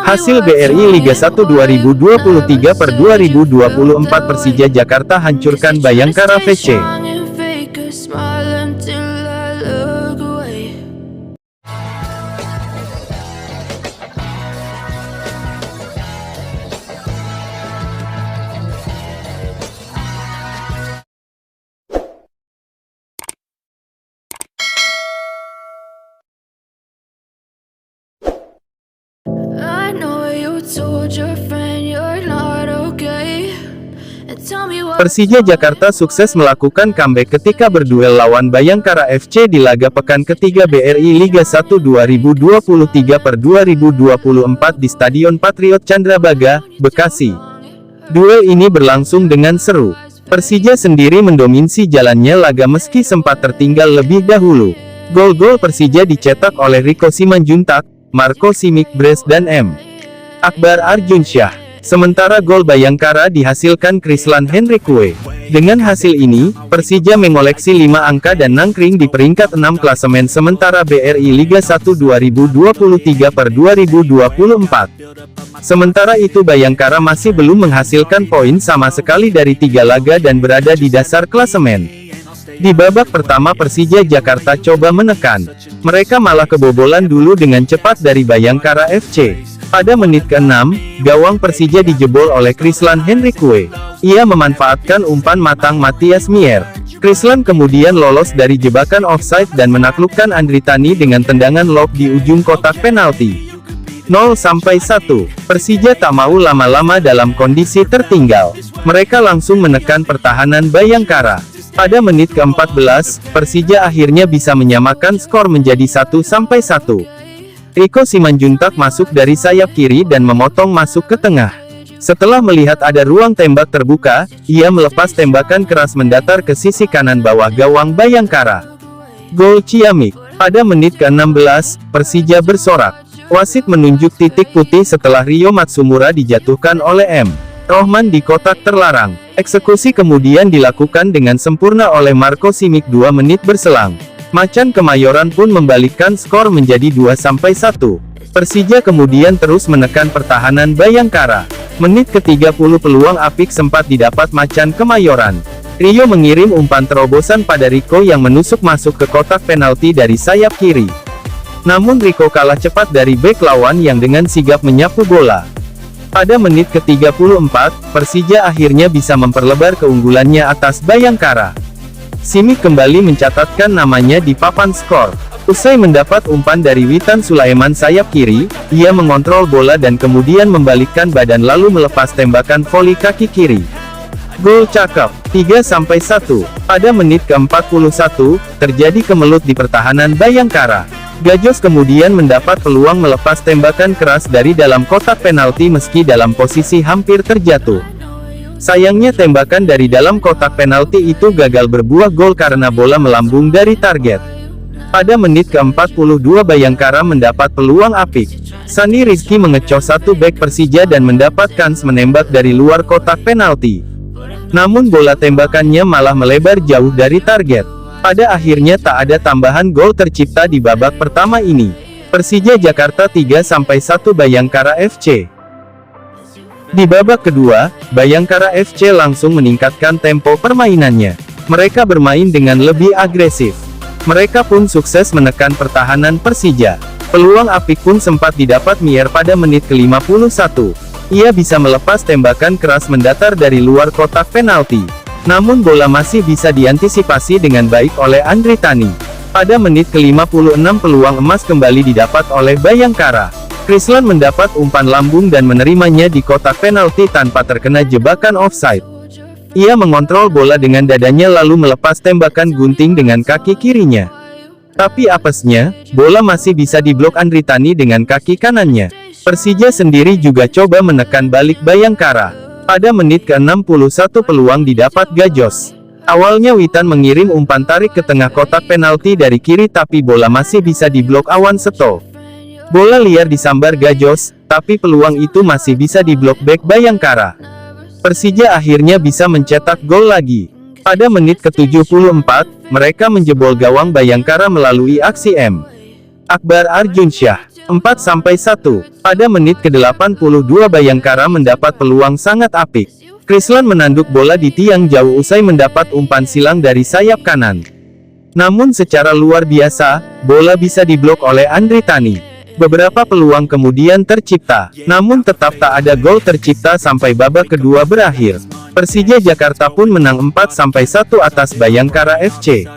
Hasil BRI Liga 1 2023/2024 Persija Jakarta hancurkan Bayangkara FC. Persija Jakarta sukses melakukan comeback ketika berduel lawan Bayangkara FC di laga pekan ketiga BRI Liga 1 2023/2024 di Stadion Patriot Candrabaga, Bekasi. Duel ini berlangsung dengan seru. Persija sendiri mendominasi jalannya laga meski sempat tertinggal lebih dahulu. Gol-gol Persija dicetak oleh Rico Simanjuntak, Marco Simic Bres dan M. Akbar Arjunsyah. Sementara gol Bayangkara dihasilkan Krislan Henrique. Dengan hasil ini, Persija mengoleksi 5 angka dan nangkring di peringkat 6 klasemen sementara BRI Liga 1 2023/2024. Sementara itu Bayangkara masih belum menghasilkan poin sama sekali dari 3 laga dan berada di dasar klasemen. Di babak pertama Persija Jakarta coba menekan. Mereka malah kebobolan dulu dengan cepat dari Bayangkara FC. Pada menit ke-6, gawang Persija dijebol oleh Krislan Henrique. Ia memanfaatkan umpan matang Matias Mier. Krislan kemudian lolos dari jebakan offside dan menaklukkan Andri Tani dengan tendangan lob di ujung kotak penalti. 0-1, Persija tak mau lama-lama dalam kondisi tertinggal. Mereka langsung menekan pertahanan Bayangkara. Pada menit ke-14, Persija akhirnya bisa menyamakan skor menjadi 1-1. Rico Simanjuntak masuk dari sayap kiri dan memotong masuk ke tengah. Setelah melihat ada ruang tembak terbuka, ia melepas tembakan keras mendatar ke sisi kanan bawah gawang Bayangkara. Gol ciamik. Pada menit ke-16, Persija bersorak. Wasit menunjuk titik putih setelah Rio Matsumura dijatuhkan oleh M. Rohman di kotak terlarang. Eksekusi kemudian dilakukan dengan sempurna oleh Marco Simic 2 menit berselang. Macan Kemayoran pun membalikkan skor menjadi 2-1. Persija kemudian terus menekan pertahanan Bayangkara. Menit ke-30 peluang apik sempat didapat Macan Kemayoran. Rio mengirim umpan terobosan pada Rico yang menusuk masuk ke kotak penalti dari sayap kiri. Namun Rico kalah cepat dari bek lawan yang dengan sigap menyapu bola. Pada menit ke-34, Persija akhirnya bisa memperlebar keunggulannya atas Bayangkara. Simic kembali mencatatkan namanya di papan skor. Usai mendapat umpan dari Witan Sulaiman sayap kiri, ia mengontrol bola dan kemudian membalikkan badan lalu melepas tembakan voli kaki kiri. Gol cakep, 3-1. Pada menit ke-41, terjadi kemelut di pertahanan Bayangkara. Gajos kemudian mendapat peluang melepas tembakan keras dari dalam kotak penalti meski dalam posisi hampir terjatuh. Sayangnya tembakan dari dalam kotak penalti itu gagal berbuah gol karena bola melambung dari target. Pada menit ke-42 Bayangkara mendapat peluang apik. Sani Rizky mengecos satu bek Persija dan mendapat kans menembak dari luar kotak penalti. Namun bola tembakannya malah melebar jauh dari target. Pada akhirnya tak ada tambahan gol tercipta di babak pertama ini. Persija Jakarta 3-1 Bayangkara FC. Di babak kedua, Bayangkara FC langsung meningkatkan tempo permainannya. Mereka bermain dengan lebih agresif. Mereka pun sukses menekan pertahanan Persija. Peluang apik pun sempat didapat Mier pada menit ke-51. Ia bisa melepas tembakan keras mendatar dari luar kotak penalti. Namun bola masih bisa diantisipasi dengan baik oleh Andri Tani. Pada menit ke-56 peluang emas kembali didapat oleh Bayangkara. Krislan mendapat umpan lambung dan menerimanya di kotak penalti tanpa terkena jebakan offside. Ia mengontrol bola dengan dadanya lalu melepas tembakan gunting dengan kaki kirinya. Tapi apesnya, bola masih bisa diblok Andri Tani dengan kaki kanannya. Persija sendiri juga coba menekan balik Bayangkara. Pada menit ke-61 peluang didapat Gajos. Awalnya Witan mengirim umpan tarik ke tengah kotak penalti dari kiri tapi bola masih bisa diblok Awan Seto. Bola liar disambar Gajos, tapi peluang itu masih bisa diblok bek Bayangkara. Persija akhirnya bisa mencetak gol lagi. Pada menit ke-74, mereka menjebol gawang Bayangkara melalui aksi M. Akbar Arjunsyah, 4-1. Pada menit ke-82 Bayangkara mendapat peluang sangat apik. Krislan menanduk bola di tiang jauh usai mendapat umpan silang dari sayap kanan. Namun secara luar biasa, bola bisa diblok oleh Andri Tani. Beberapa peluang kemudian tercipta, namun tetap tak ada gol tercipta sampai babak kedua berakhir. Persija Jakarta pun menang 4-1 atas Bayangkara FC.